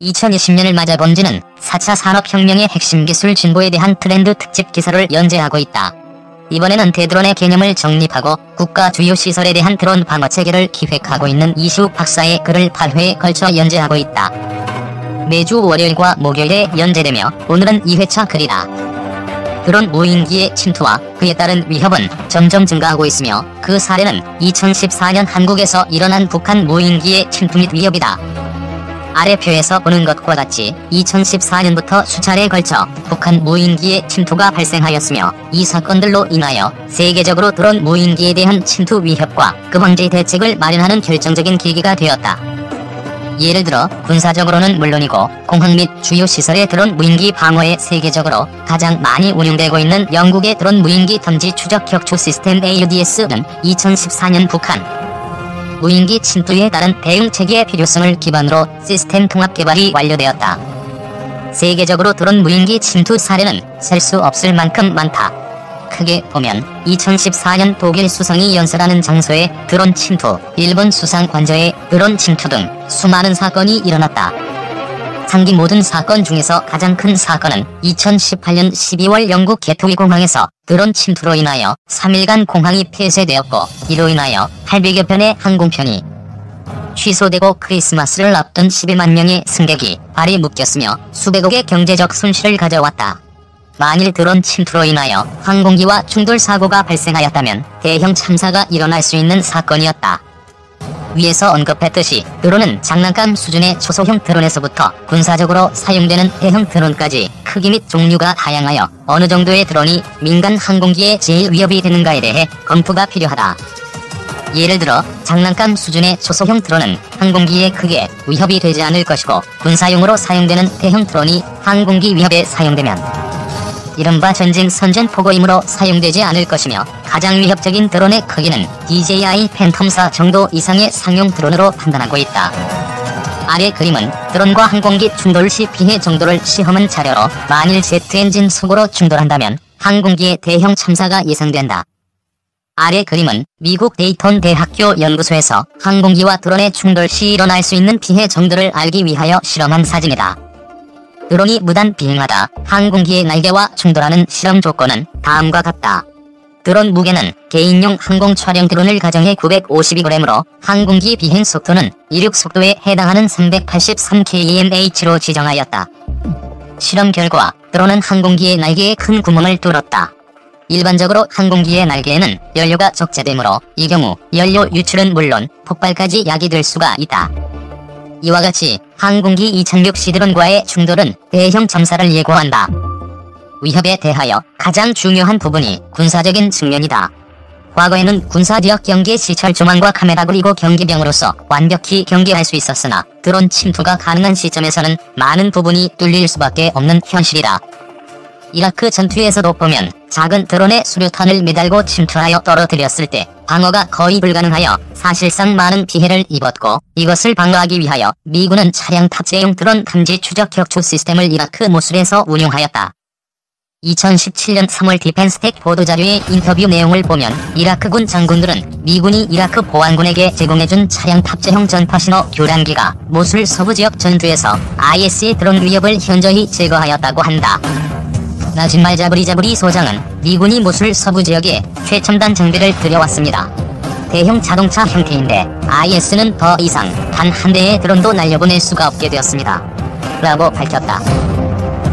2020년을 맞아 번지는 4차 산업혁명의 핵심 기술 진보에 대한 트렌드 특집 기사를 연재하고 있다. 이번에는 대드론의 개념을 정립하고 국가 주요 시설에 대한 드론 방어 체계를 기획하고 있는 이시욱 박사의 글을 8회에 걸쳐 연재하고 있다. 매주 월요일과 목요일에 연재되며 오늘은 2회차 글이다. 드론 무인기의 침투와 그에 따른 위협은 점점 증가하고 있으며 그 사례는 2014년 한국에서 일어난 북한 무인기의 침투 및 위협이다. 아래 표에서 보는 것과 같이 2014년부터 수차례에 걸쳐 북한 무인기의 침투가 발생하였으며 이 사건들로 인하여 세계적으로 드론 무인기에 대한 침투 위협과 그 방지 대책을 마련하는 결정적인 계기가 되었다. 예를 들어 군사적으로는 물론이고 공항 및 주요 시설의 드론 무인기 방어에 세계적으로 가장 많이 운용되고 있는 영국의 드론 무인기 탐지 추적 격추 시스템 AUDS는 2014년 북한 무인기 침투에 따른 대응 체계의 필요성을 기반으로 시스템 통합 개발이 완료되었다. 세계적으로 드론 무인기 침투 사례는 셀 수 없을 만큼 많다. 크게 보면 2014년 독일 수상이 연설하는 장소에 드론 침투, 일본 수상 관저에 드론 침투 등 수많은 사건이 일어났다. 상기 모든 사건 중에서 가장 큰 사건은 2018년 12월 영국 게트위 공항에서 드론 침투로 인하여 3일간 공항이 폐쇄되었고 이로 인하여 800여 편의 항공편이 취소되고 크리스마스를 앞둔 12만 명의 승객이 발이 묶였으며 수백억의 경제적 손실을 가져왔다. 만일 드론 침투로 인하여 항공기와 충돌 사고가 발생하였다면 대형 참사가 일어날 수 있는 사건이었다. 위에서 언급했듯이 드론은 장난감 수준의 초소형 드론에서부터 군사적으로 사용되는 대형 드론까지 크기 및 종류가 다양하여 어느 정도의 드론이 민간 항공기에 제일 위협이 되는가에 대해 검토가 필요하다. 예를 들어 장난감 수준의 초소형 드론은 항공기에 크게 위협이 되지 않을 것이고 군사용으로 사용되는 대형 드론이 항공기 위협에 사용되면 이른바 전진 선전포고임으로 사용되지 않을 것이며 가장 위협적인 드론의 크기는 DJI 팬텀4 정도 이상의 상용 드론으로 판단하고 있다. 아래 그림은 드론과 항공기 충돌 시 피해 정도를 시험한 자료로 만일 제트 엔진 속으로 충돌한다면 항공기의 대형 참사가 예상된다. 아래 그림은 미국 데이턴 대학교 연구소에서 항공기와 드론의 충돌 시 일어날 수 있는 피해 정도를 알기 위하여 실험한 사진이다. 드론이 무단 비행하다 항공기의 날개와 충돌하는 실험 조건은 다음과 같다. 드론 무게는 개인용 항공 촬영 드론을 가정해 952g으로 항공기 비행 속도는 이륙 속도에 해당하는 383kmh로 지정하였다. 실험 결과 드론은 항공기의 날개에 큰 구멍을 뚫었다. 일반적으로 항공기의 날개에는 연료가 적재되므로 이 경우 연료 유출은 물론 폭발까지 야기될 수가 있다. 이와 같이 항공기 이착륙 시 드론과의 충돌은 대형 참사를 예고한다. 위협에 대하여 가장 중요한 부분이 군사적인 측면이다. 과거에는 군사지역 경계 시 철조망과 카메라 그리고 경기병으로서 완벽히 경계할 수 있었으나 드론 침투가 가능한 시점에서는 많은 부분이 뚫릴 수밖에 없는 현실이다. 이라크 전투에서도 보면 작은 드론에 수류탄을 매달고 침투하여 떨어뜨렸을 때 방어가 거의 불가능하여 사실상 많은 피해를 입었고 이것을 방어하기 위하여 미군은 차량 탑재용 드론 탐지 추적 격추 시스템을 이라크 모술에서 운용하였다. 2017년 3월 디펜스텍 보도자료의 인터뷰 내용을 보면 이라크군 장군들은 미군이 이라크 보안군에게 제공해준 차량 탑재형 전파신호 교란기가 모술 서부지역 전투에서 IS의 드론 위협을 현저히 제거하였다고 한다. 나진말 자브리 소장은 미군이 모술 서부지역에 최첨단 장비를 들여왔습니다. 대형 자동차 형태인데 IS는 더 이상 단 한 대의 드론도 날려보낼 수가 없게 되었습니다. 라고 밝혔다.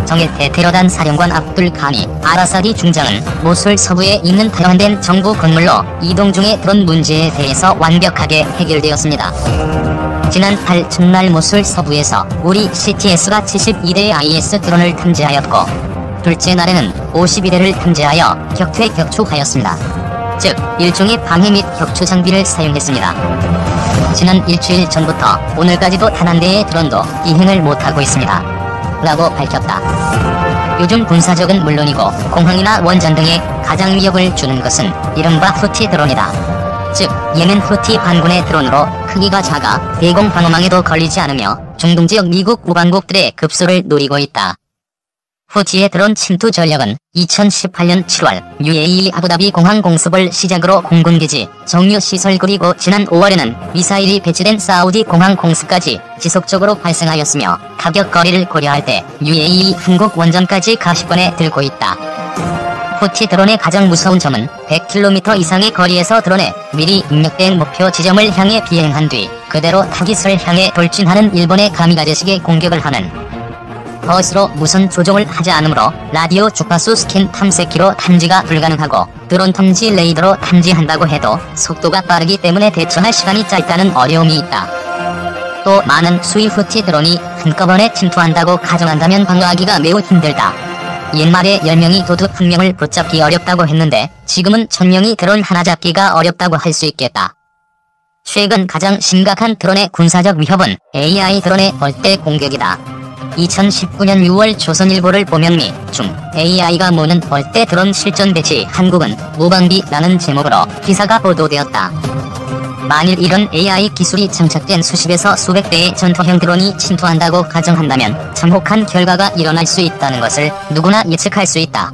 정예태 테러단 사령관 압둘 카니 아라사디 중장은 모술 서부에 있는 탈환된 정부 건물로 이동 중의 드론 문제에 대해서 완벽하게 해결되었습니다. 지난 8 첫날 모술 서부에서 우리 CTS가 72대의 IS 드론을 탐지하였고 둘째 날에는 52대를 탐지하여 격퇴 격추하였습니다. 즉 일종의 방해 및 격추 장비를 사용했습니다. 지난 일주일 전부터 오늘까지도 단 한 대의 드론도 비행을 못하고 있습니다. 라고 밝혔다. 요즘 군사적은 물론이고 공항이나 원전 등에 가장 위협을 주는 것은 이른바 후티 드론이다. 즉 예멘 후티 반군의 드론으로 크기가 작아 대공 방어망에도 걸리지 않으며 중동지역 미국 우방국들의 급소를 노리고 있다. 후티의 드론 침투 전략은 2018년 7월 UAE 아부다비 공항 공습을 시작으로 공군기지, 정유시설 그리고 지난 5월에는 미사일이 배치된 사우디 공항 공습까지 지속적으로 발생하였으며 타격 거리를 고려할 때 UAE 한국 원전까지 가시권에 들고 있다. 후티 드론의 가장 무서운 점은 100km 이상의 거리에서 드론에 미리 입력된 목표 지점을 향해 비행한 뒤 그대로 타깃을 향해 돌진하는 일본의 가미가제식의 공격을 하는 것으로 무선 조종을 하지 않으므로 라디오 주파수 스캔 탐색기로 탐지가 불가능하고 드론 탐지 레이더로 탐지한다고 해도 속도가 빠르기 때문에 대처할 시간이 짧다는 어려움이 있다. 또 많은 수의 후티 드론이 한꺼번에 침투한다고 가정한다면 방어하기가 매우 힘들다. 옛말에 10명이 도둑 1명을 붙잡기 어렵다고 했는데 지금은 1000명이 드론 하나 잡기가 어렵다고 할 수 있겠다. 최근 가장 심각한 드론의 군사적 위협은 AI 드론의 벌떼 공격이다. 2019년 6월 조선일보를 보면 미, 중, AI가 모는 벌떼 드론 실전 배치 한국은 무방비라는 제목으로 기사가 보도되었다. 만일 이런 AI 기술이 장착된 수십에서 수백 대의 전투형 드론이 침투한다고 가정한다면 참혹한 결과가 일어날 수 있다는 것을 누구나 예측할 수 있다.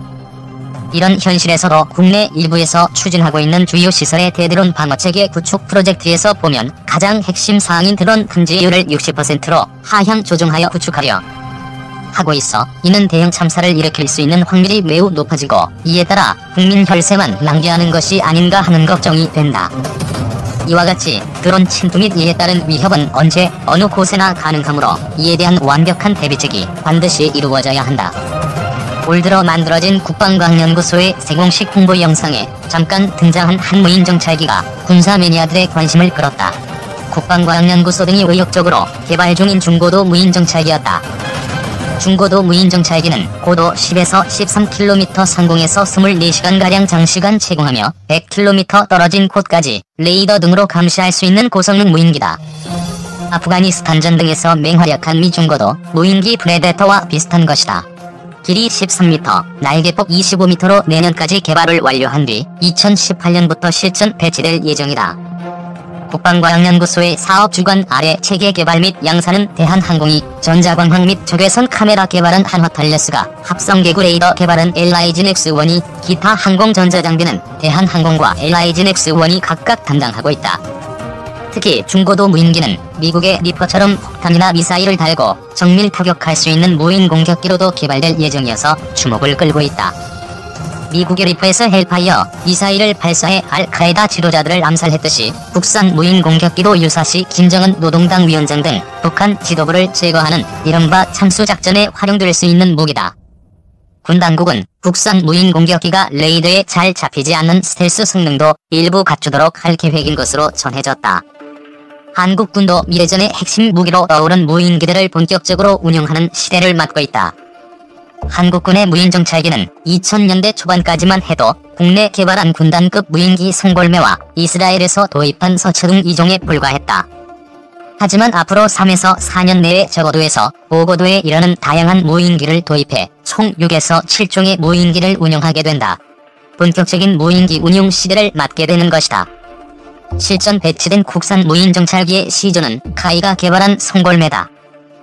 이런 현실에서도 국내 일부에서 추진하고 있는 주요 시설의 대드론 방어체계 구축 프로젝트에서 보면 가장 핵심 사항인 드론 탐지율을 60%로 하향 조정하여 구축하려 하고 있어 이는 대형 참사를 일으킬 수 있는 확률이 매우 높아지고 이에 따라 국민 혈세만 낭비하는 것이 아닌가 하는 걱정이 된다. 이와 같이 드론 침투 및 이에 따른 위협은 언제 어느 곳에나 가능하므로 이에 대한 완벽한 대비책이 반드시 이루어져야 한다. 올 들어 만들어진 국방과학연구소의 세공식 홍보 영상에 잠깐 등장한 한 무인 정찰기가 군사 매니아들의 관심을 끌었다. 국방과학연구소 등이 의욕적으로 개발 중인 중고도 무인 정찰기였다. 중고도 무인 정찰기는 고도 10에서 13km 상공에서 24시간가량 장시간 채공하며 100km 떨어진 곳까지 레이더 등으로 감시할 수 있는 고성능 무인기다. 아프가니스탄전 등에서 맹활약한 미 중고도 무인기 프레데터와 비슷한 것이다. 길이 13m, 날개폭 25m로 내년까지 개발을 완료한 뒤 2018년부터 실전 배치될 예정이다. 국방과학연구소의 사업주관 아래 체계 개발 및 양산은 대한항공이, 전자광학 및 적외선 카메라 개발은 한화탈레스가, 합성개구 레이더 개발은 LIGNX1이, 기타 항공전자장비는 대한항공과 LIGNX1이 각각 담당하고 있다. 특히 중고도 무인기는 미국의 리퍼처럼 폭탄이나 미사일을 달고 정밀 타격할 수 있는 무인 공격기로도 개발될 예정이어서 주목을 끌고 있다. 미국의 리퍼에서 헬파이어 미사일을 발사해 알카에다 지도자들을 암살했듯이 국산 무인 공격기도 유사시 김정은 노동당 위원장 등 북한 지도부를 제거하는 이른바 참수작전에 활용될 수 있는 무기다. 군 당국은 국산 무인 공격기가 레이더에 잘 잡히지 않는 스텔스 성능도 일부 갖추도록 할 계획인 것으로 전해졌다. 한국군도 미래전의 핵심 무기로 떠오른 무인기들을 본격적으로 운용하는 시대를 맞고 있다. 한국군의 무인정찰기는 2000년대 초반까지만 해도 국내 개발한 군단급 무인기 송골매와 이스라엘에서 도입한 서초등 2종에 불과했다. 하지만 앞으로 3에서 4년 내에 저고도에서 고고도에 이르는 다양한 무인기를 도입해 총 6에서 7종의 무인기를 운영하게 된다. 본격적인 무인기 운용 시대를 맞게 되는 것이다. 실전 배치된 국산 무인정찰기의 시조는 카이가 개발한 송골매다.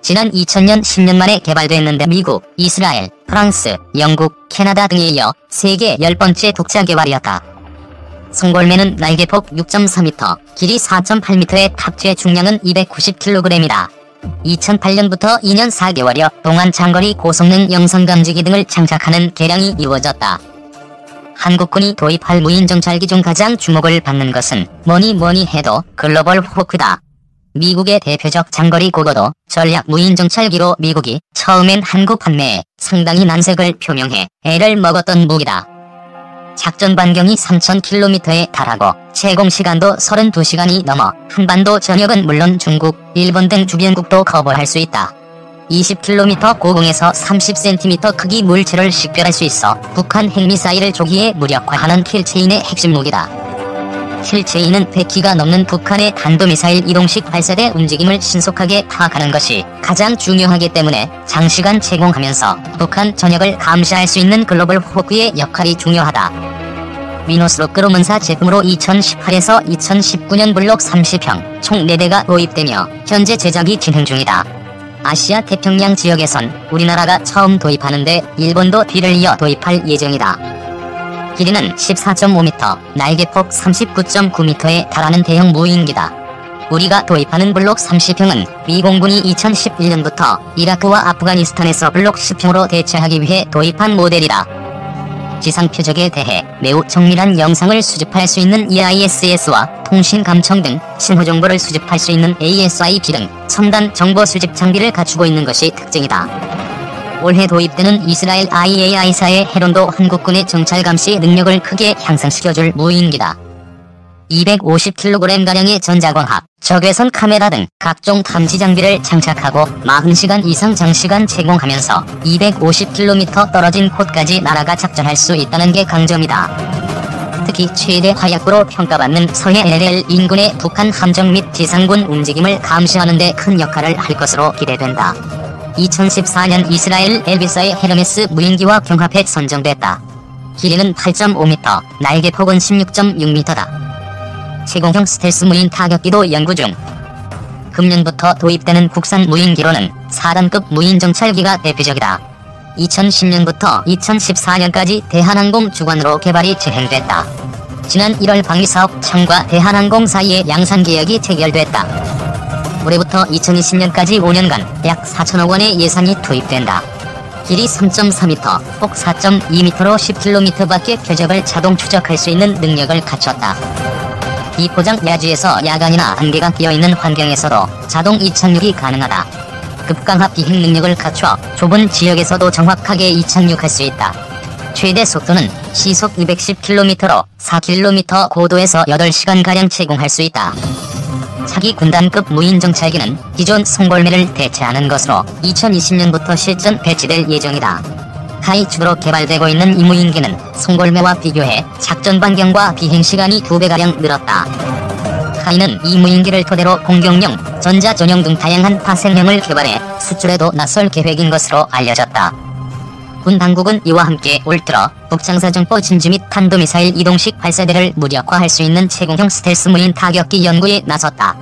지난 2000년 10년 만에 개발됐는데 미국, 이스라엘, 프랑스, 영국, 캐나다 등에 이어 세계 10번째 독자 개발이었다. 송골매는 날개폭 6.4m, 길이 4.8m의 탑재 중량은 290kg이다. 2008년부터 2년 4개월여 동안 장거리 고성능 영상감지기 등을 장착하는 개량이 이루어졌다. 한국군이 도입할 무인정찰기 중 가장 주목을 받는 것은 뭐니 해도 글로벌 호크다. 미국의 대표적 장거리 고고도 전략 무인정찰기로 미국이 처음엔 한국 판매에 상당히 난색을 표명해 애를 먹었던 무기다. 작전 반경이 3000km에 달하고 채공시간도 32시간이 넘어 한반도 전역은 물론 중국, 일본 등 주변국도 커버할 수 있다. 20km 고공에서 30cm 크기 물체를 식별할 수 있어 북한 핵미사일을 조기에 무력화하는 킬체인의 핵심 무기다. 킬체인은 100기가 넘는 북한의 탄도미사일 이동식 발사대 움직임을 신속하게 파악하는 것이 가장 중요하기 때문에 장시간 채공하면서 북한 전역을 감시할 수 있는 글로벌 호크의 역할이 중요하다. 위노스로 끌어문사 제품으로 2018에서 2019년 블록 30형 총 4대가 도입되며 현재 제작이 진행 중이다. 아시아 태평양 지역에선 우리나라가 처음 도입하는데 일본도 뒤를 이어 도입할 예정이다. 길이는 14.5m, 날개폭 39.9m에 달하는 대형 무인기다. 우리가 도입하는 블록 30형은 미 공군이 2011년부터 이라크와 아프가니스탄에서 블록 10형으로 대체하기 위해 도입한 모델이다. 지상 표적에 대해 매우 정밀한 영상을 수집할 수 있는 EISS와 통신 감청 등 신호 정보를 수집할 수 있는 ASIP 등 첨단 정보 수집 장비를 갖추고 있는 것이 특징이다. 올해 도입되는 이스라엘 IAI사의 헤론도 한국군의 정찰 감시 능력을 크게 향상시켜줄 무인기다. 250kg가량의 전자광학, 적외선 카메라 등 각종 탐지 장비를 장착하고 40시간 이상 장시간 제공하면서 250km 떨어진 곳까지 날아가 작전할 수 있다는 게 강점이다. 특히 최대 화약고로 평가받는 서해 LL 인근의 북한 함정 및 지상군 움직임을 감시하는 데 큰 역할을 할 것으로 기대된다. 2014년 이스라엘 엘비사의 헤르메스 무인기와 경합해 선정됐다. 길이는 8.5m, 날개폭은 16.6m다. 시공형 스텔스 무인 타격기도 연구 중. 금년부터 도입되는 국산 무인기로는 4단급 무인 정찰기가 대표적이다. 2010년부터 2014년까지 대한항공 주관으로 개발이 진행됐다. 지난 1월 방위사업 청과 대한항공 사이에 양산 계약이 체결됐다. 올해부터 2020년까지 5년간 약 4천억 원의 예산이 투입된다. 길이 3.4m, 폭 4.2m로 10km 밖의 표적을 자동 추적할 수 있는 능력을 갖췄다. 비포장 야지에서 야간이나 안개가 끼어있는 환경에서도 자동 이착륙이 가능하다. 급강하 비행 능력을 갖춰 좁은 지역에서도 정확하게 이착륙할 수 있다. 최대 속도는 시속 210km로 4km 고도에서 8시간가량 제공할 수 있다. 차기 군단급 무인 정찰기는 기존 송골매를 대체하는 것으로 2020년부터 실전 배치될 예정이다. 하이축으로 개발되고 있는 이 무인기는 송골매와 비교해 작전 반경과 비행시간이 2배가량 늘었다. 하이는 이 무인기를 토대로 공격용, 전자 전용 등 다양한 파생형을 개발해 수출에도 나설 계획인 것으로 알려졌다. 군 당국은 이와 함께 올 들어 북장사정포 진주 및 탄도미사일 이동식 발사대를 무력화할 수 있는 제공형 스텔스 무인 타격기 연구에 나섰다.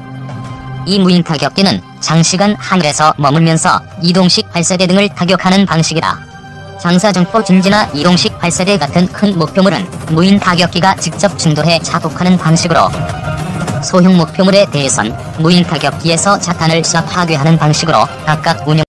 이 무인 타격기는 장시간 하늘에서 머물면서 이동식 발사대 등을 타격하는 방식이다. 장사정포 진지나 이동식 발사대 같은 큰 목표물은 무인 타격기가 직접 충돌해 자폭하는 방식으로, 소형 목표물에 대해선 무인 타격기에서 자탄을 쏴 파괴하는 방식으로 각각 운용